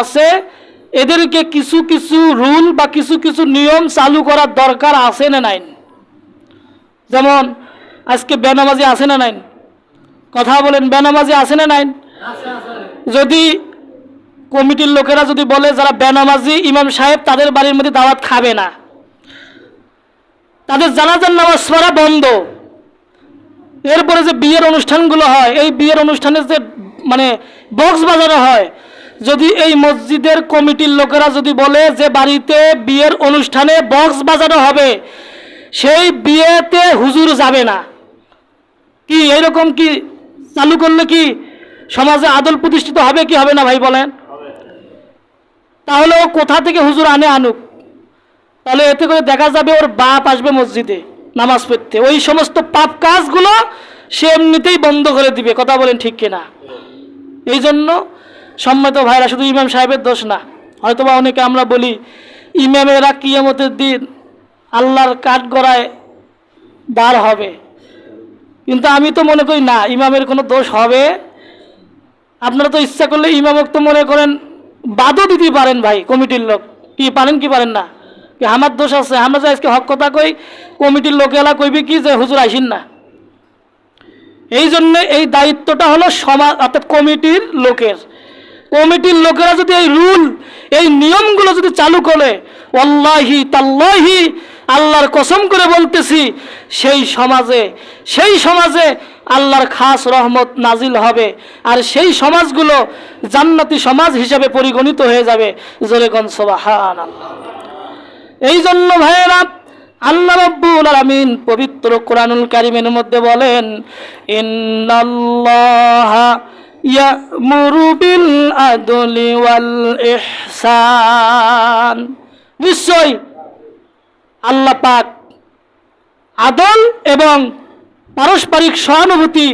আছে এদেরকে কিছু কিছু রুল বা কিছু কিছু নিয়ম চালু করার দরকার আছে না নাই? যেমন আজকে বেনামাজি আছে না নাই? কথা বলেন, বেনামাজি আছে না নাই? যদি কমিটির লোকেরা যদি বলে যারা বেনামাজি ইমাম সাহেব তাদের বাড়ির মধ্যে দাওয়াত খাবে না, তাদের জানাজার নামাজ পড়া বন্ধ, এরপরে যে বিয়ের অনুষ্ঠানগুলো হয় এই বিয়ের অনুষ্ঠানে যে মানে বক্স বাজানো হয়, যদি এই মসজিদের কমিটির লোকেরা যদি বলে যে বাড়িতে বিয়ের অনুষ্ঠানে বক্স বাজানো হবে, সেই বিয়েতে হুজুর যাবে না, কি এইরকম কি চালু করলে কি সমাজে আদল প্রতিষ্ঠিত হবে কি হবে না ভাই বলেন? তাহলে ও কোথা থেকে হুজুর আনুক, তাহলে এতে করে দেখা যাবে ওর বাপ আসবে মসজিদে নামাজ পড়তে, ওই সমস্ত পাপ কাজগুলো সে এমনিতেই বন্ধ করে দিবে। কথা বলেন ঠিক কিনা? এই জন্য সম্মানিত ভাইরা, শুধু ইমাম সাহেবের দোষ না, হয়তোবা অনেকে আমরা বলি ইমামেরা কিয়ামতের দিন আল্লাহর কাঠগড়ায় দাঁড় হবে, কিন্তু আমি তো মনে করি না ইমামের কোনো দোষ হবে। আপনারা তো ইচ্ছা করলে ইমামক তো মনে করেন বাদও দিতে পারেন ভাই, কমিটির লোক কি পারেন কি পারেন না, কি আমার দোষ আছে? আমরা যে আজকে হক কথা কই, কমিটির লোকেরা কইবে কি যে হুজুর আইসিন না। এই জন্য এই দায়িত্বটা হলো সমাজ অর্থাৎ কমিটির লোকের। কমিটির লোকেরা যদি এই রুল এই নিয়মগুলো যদি চালু করে, ওয়াল্লাহি তাল্লাহি আল্লাহর কসম করে বলতেছি, সেই সমাজে আল্লাহর খাস রহমত নাজিল হবে, আর সেই সমাজগুলো জান্নাতি সমাজ হিসেবে পরিগণিত হয়ে যাবে। জোরে কোন সুবহানাল্লাহ। এই জন্য ভাইয়েরা, আল্লাহ রাব্বুল আলামিন পবিত্র কোরআনুল কারীমের মধ্যে বলেন, ইন্নাল্লাহা ইয়ামুরু বিল আদলি ওয়াল ইহসান। নিশ্চয় আল্লাহ পাক আদল এবং পারস্পরিক সহানুভূতি